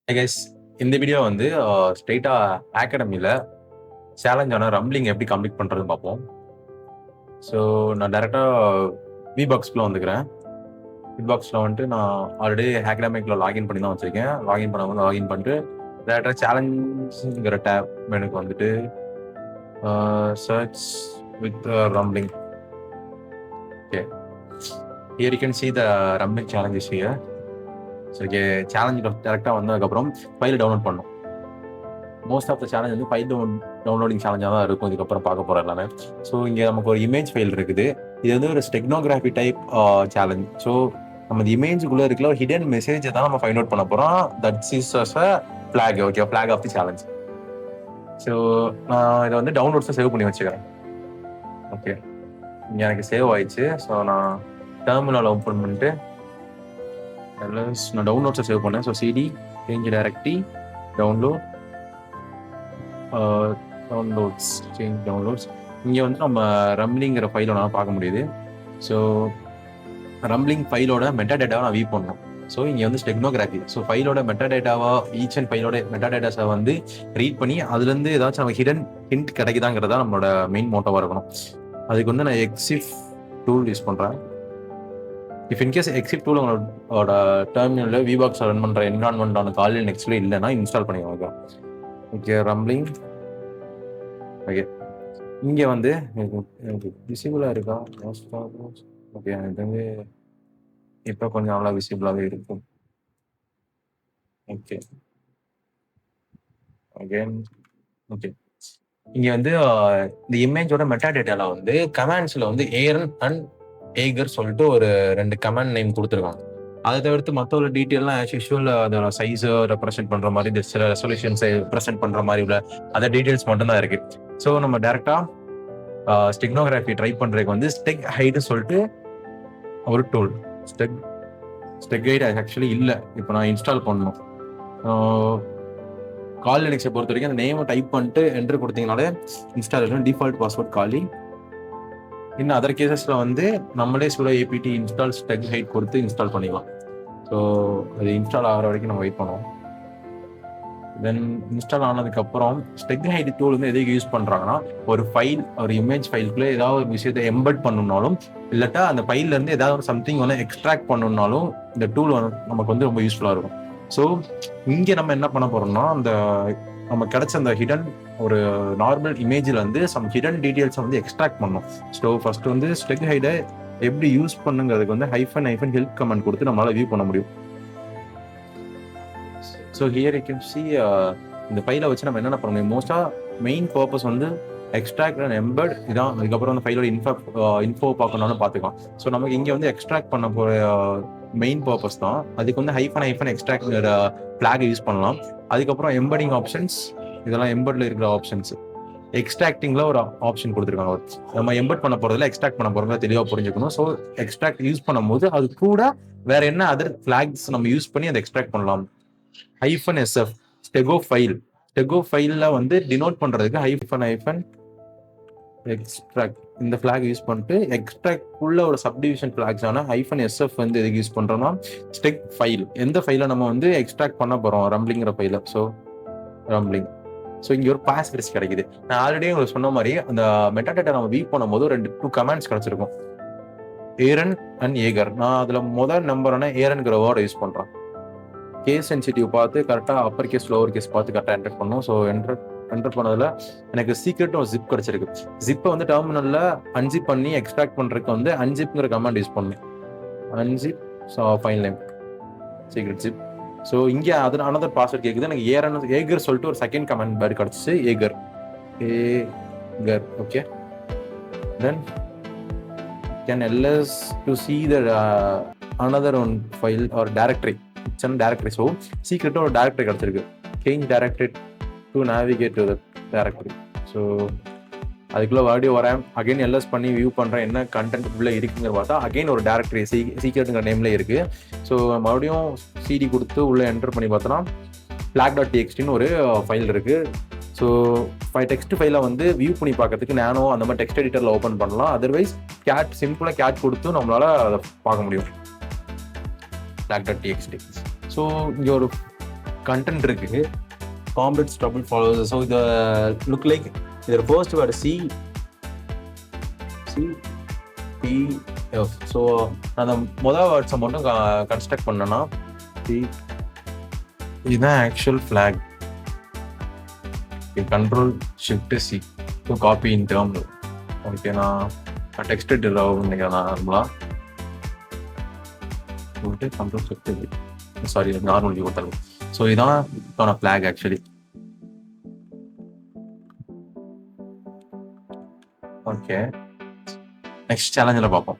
Hey guys, இந்த video வந்து ஸ்ட்ரெயிட்டா அகாடமியில் சேலஞ்சான ரம்ப்ளிங் எப்படி கம்ப்ளீட் பண்ணுறதுன்னு பார்ப்போம். ஸோ நான் டேரெக்டாக விபாக்ஸ்குள்ளே வந்துக்கிறேன். விபாக்ஸில் வந்துட்டு நான் ஆல்ரெடி அகாடமிக்கில் லாகின் பண்ணி தான் வச்சுருக்கேன். லாகின் பண்ண லாகின் பண்ணிட்டு டேரெக்டாக சேலஞ்சுங்கிற டேப் எனக்கு வந்துட்டு search with rumbling. Okay, here you can see the rumbling challenges here. So okay, challenge டேரெக்டாக வந்ததுக்கப்புறம் ஃபைல் டவுன்லோட் பண்ணணும். மோஸ்ட் ஆஃப் த சேலஞ்ச் வந்து ஃபைல் டவுன்லோடிங் சேலஞ்சாக தான் இருக்கும். இதுக்கப்புறம் பார்க்க போகிற எல்லாமே. ஸோ இங்கே நமக்கு ஒரு இமேஜ் ஃபைல் இருக்குது. இது வந்து ஒரு ஸ்டெக்னோகிராஃபி டைப் சேலஞ்ச். ஸோ நம்ம இந்த இமேஜுக்குள்ளே இருக்கிற ஒரு ஹிடன் மெசேஜை தான் நம்ம ஃபைண்ட் அவுட் பண்ண போகிறோம். That's is a flag. Okay, flag of the challenge. So நான் இதை வந்து டவுன்லோட்ஸை சேவ் பண்ணி வச்சுக்கிறேன். ஓகே, இங்கே எனக்கு சேவ் ஆயிடுச்சு. ஸோ நான் டெர்மினல் ஓப்பன் பண்ணிட்டு நான் டவுன்லோட்ஸை சேவ் பண்ணேன். So CD change directory downloads change downloads. இங்கே வந்து நம்ம ரம்ப்ளிங்கிற ஃபைலை நான் பார்க்க முடியுது. ஸோ ரம்ப்ளிங் ஃபைலோட மெட்டா டேட்டாவை நான் வியூ பண்ணணும். ஸோ இங்கே வந்து ஸ்டெக்னோகிராஃபி. ஸோ ஃபைலோட மெட்டா டேட்டாவா ஈச் அண்ட் ஃபைலோட மெட்டா டேட்டாஸை வந்து ரீட் பண்ணி அதுலேருந்து ஏதாச்சும் நம்ம ஹிடன் ஹிண்ட் கிடைக்குதாங்கிறதா நம்மளோட மெயின் மோட்டோவாக இருக்கணும். அதுக்கு வந்து நான் எக்ஸிஃப் டூல் யூஸ் பண்ணுறேன். இஃப் இன்கேஸ் எக்ஸிஃப் டூல் உங்களோட டெர்மினலில் விபாக்ஸ் ரன் பண்ணுற என்விரான்மெண்டான காலில் நெக்ஸ்ட்ல இல்லைன்னா இன்ஸ்டால் பண்ணிக்கோங்க. ஓகே, ரம்ப்ளிங். ஓகே, இங்கே வந்து எனக்கு விசிபிளாக இருக்கா? ஓகே, இது வந்து இப்போ கொஞ்சம் நல்லா விசிபிளாகவே இருக்கும். Okay again. ஓகே, இங்கே வந்து இந்த இமேஜோட மெட்டா டேட்டாவில் வந்து கமாண்ட்ஸில் வந்து ஏரன் அண்ட் ஏகர் சொல்லிட்டு ஒரு 2 கமாண்ட் நேம் கொடுத்துருக்காங்க. அதை தவிர்த்து மற்ற ஒரு டீட்டெயிலாம் ஆஸ் யூஷுவல் அதோட சைஸை ரெப்ரசென்ட் பண்ணுற மாதிரி சில ரெசல்யூஷன்ஸை ரெப்ரசென்ட் பண்ணுற மாதிரி உள்ள அதர் டீட்டெயில்ஸ் மட்டும்தான் இருக்கு. ஸோ நம்ம டேரெக்டாக ஸ்டெக்னோகிராஃபி ட்ரை பண்ணுறதுக்கு வந்து ஸ்டெக் ஹைடு சொல்லிட்டு ஒரு டூல். ஸ்டெக் ஹைட் ஆக்சுவலி இல்லை, இப்போ நான் இன்ஸ்டால் பண்ணணும். கால் லினக்ஸை பொறுத்த வரைக்கும் அந்த நேமை டைப் பண்ணிட்டு என்ட்ரு கொடுத்தீங்கனாலே இன்ஸ்டால் ஆகிடும். டிஃபால்ட் பாஸ்வேர்ட் காலி. இன்னும் அதர் கேசஸில் வந்து நம்மளே சுட ஏபிடி இன்ஸ்டால் ஸ்டெக் ஹைட் கொடுத்து இன்ஸ்டால் பண்ணிக்கலாம். ஸோ அது இன்ஸ்டால் ஆகிற வரைக்கும் நம்ம வெயிட் பண்ணுவோம். தென் இன்ஸ்டால் ஆனதுக்கப்புறம் ஸ்டெக் ஹைட் டூல் வந்து எதுக்கு யூஸ் பண்ணுறாங்கன்னா, ஒரு ஃபைல் ஒரு இமேஜ் ஃபைலுக்குள்ளே ஏதாவது ஒரு விஷயத்தை எம்பெட் பண்ணணும்னாலும் இல்லாட்டா அந்த ஃபைல்லேருந்து ஏதாவது ஒரு சம்திங் வந்து எக்ஸ்ட்ராக்ட் பண்ணணும்னாலும் இந்த டூல் நமக்கு வந்து ரொம்ப யூஸ்ஃபுல்லாக இருக்கும். ஸோ இங்கே நம்ம என்ன பண்ண போகிறோம்னா, அந்த நம்ம கிடைச்ச அந்த ஹிடன் ஒரு நார்மல் இமேஜில் வந்து சம் ஹிடன் டீட்டெயில்ஸை வந்து எக்ஸ்ட்ராக்ட் பண்ணணும். ஸோ ஃபர்ஸ்ட் வந்து ஸ்டெக் ஹைடை எப்படி யூஸ் பண்ணுங்கிறதுக்கு வந்து ஹைஃபன் ஹெல்ப் கமெண்ட் கொடுத்து நம்மளால வியூ பண்ண முடியும். So here you can see இந்த ஃபைலை வச்சு நம்ம என்னென்ன பண்ண முடியும். மோஸ்ட்டாக மெயின் பர்பஸ் வந்து எக்ஸ்ட்ராக்ட் அண்ட் எம்பெட் இதான். அதுக்கப்புறம் அந்த ஃபைலோட இன்ஃபோ பார்க்கணும்னு பார்த்துக்கலாம். ஸோ நமக்கு இங்கே வந்து எக்ஸ்ட்ராக்ட் பண்ண போகிற மெயின் பர்பஸ் தான். அதுக்கு வந்து ஹைஃபன் எக்ஸ்ட்ராக்ட்ங்கிற ஃபிளாக் யூஸ் பண்ணலாம். அதுக்கப்புறம் எம்பெடிங் ஆப்ஷன்ஸ், இதெல்லாம் எம்பெட்ல இருக்கிற ஆப்ஷன்ஸ். எக்ஸ்ட்ராக்டிங்ல ஒரு ஆப்ஷன் கொடுத்துருக்காங்க. நம்ம எம்பெட் பண்ண போறதுல எக்ஸ்ட்ராக்ட் பண்ண போறதுல தெளிவாக புரிஞ்சுக்கணும். ஸோ எக்ஸ்ட்ராக்ட் யூஸ் பண்ணும்போது அது கூட வேற என்ன அதர் ஃபிளாக்ஸ் நம்ம யூஸ் பண்ணி அதை எக்ஸ்ட்ராக்ட் பண்ணலாம். ஹைஃபன் SF ஸ்டெகோ ஃபைல்ல வந்து டினோட் பண்றதுக்கு ஹைஃபன் எக்ஸ்ட்ராக்ட் இந்த ஃபிளாக் யூஸ் பண்ணிட்டு எக்ஸ்ட்ராக்ட் உள்ள ஒரு சப்டிவிஷன் ஃபிளாக்ஸ் ஆன ஹைஃபன் SF வந்து எதுக்கு யூஸ் பண்றோம்னா, ஸ்டெக் ஃபைல் எந்த ஃபைலை நம்ம வந்து எக்ஸ்ட்ராக்ட் பண்ண போறோம் ரம்ப்ளிங்கிற ஃபைல. ஸோ ரம்ப்ளிங். ஸோ இங்கே ஒரு பாஸ் ரிஸ்க் கிடைக்குது. நான் ஆல்ரெடி உங்களுக்கு சொன்ன மாதிரி அந்த மெட்டா டேட்டா நம்ம வியூ பண்ணும்போது 2 கமாண்ட்ஸ் கிடைச்சிருக்கும், ஏரன் அண்ட் ஏகர். நான் அதில் முதல் நம்பரான ஏரன்கிற வேர்டை யூஸ் பண்ணுறேன். கேஸ் சென்சிட்டிவ் பார்த்து கரெக்டாக அப்பர் கேஸ் லோவர் கேஸ் பார்த்து கரெக்டாக என்டர் பண்ணணும். ஸோ என்டர் பண்ணதில் எனக்கு சீக்ரெட் ஒரு ஜிப் கிடைச்சிருக்கு. ஜிப்பை வந்து டெர்மினலில் அன்ஜிப் பண்ணி எக்ஸ்ட்ராக்ட் பண்ணுறதுக்கு வந்து அன்ஜிப்ங்கிற கமாண்ட் யூஸ் பண்ணணும். Unzip file name secret zip. So இங்கே அது அனதர் பாஸ்வேர்ட் கேட்குது. எனக்கு ஏகர் சொல்லிட்டு ஒரு செகண்ட் கமெண்ட் பேர் கிடச்சிச்சு. ஏகர். Okay, then can ls to see the another one file or directory. It's a directory. So சீக்ரெட்டாக ஒரு directory கிடச்சிருக்கு. change directory to navigate to the directory. So அதுக்குள்ளே மறுபடியும் வரேன். அகைன் ls பண்ணி வியூ பண்ணுறேன் என்ன கண்டென்ட் உள்ள இருக்குங்கிற பார்த்தா அகைன் ஒரு டேரக்டரி சீக்ரெட்டுங்கிற நேம்ல இருக்கு. ஸோ மறுபடியும் சிடி கொடுத்து உள்ள என்டர் பண்ணி பார்த்தோன்னா flag.txt ஒரு ஃபைல் இருக்கு. ஸோ டெக்ஸ்ட் ஃபைலை வந்து வியூ பண்ணி பார்க்கறதுக்கு நானோ அந்த மாதிரி டெக்ஸ்ட் எடிட்டரில் ஓப்பன் பண்ணலாம். அதர்வைஸ் சிம்பிளாக கேட் கொடுத்து நம்மளால அதை பார்க்க முடியும் flag.txt. ஸோ இங்கே ஒரு கண்டென்ட் இருக்கு. Combat stable followers. ஸோ இதை லுக் லைக் இதோட ஃபர்ஸ்ட் வேர்டு CPF. ஸோ அந்த முதல் வேர்ட்ஸை மட்டும் கன்ஸ்ட்ரக்ட் பண்ணேன்னா இதுதான் actual flag. Control shift C to copy in term. Okay, நான் டெக்ஸ்ட் எடிட்டர் நினைக்கிறேன் நார்மலாக போட்டு control shift sorry normal view கொடுத்தாலும். ஸோ இதான் ஃபிளாக் ஆக்சுவலி. ஓகே, நெக்ஸ்ட் சேலஞ்சில் பார்ப்போம்.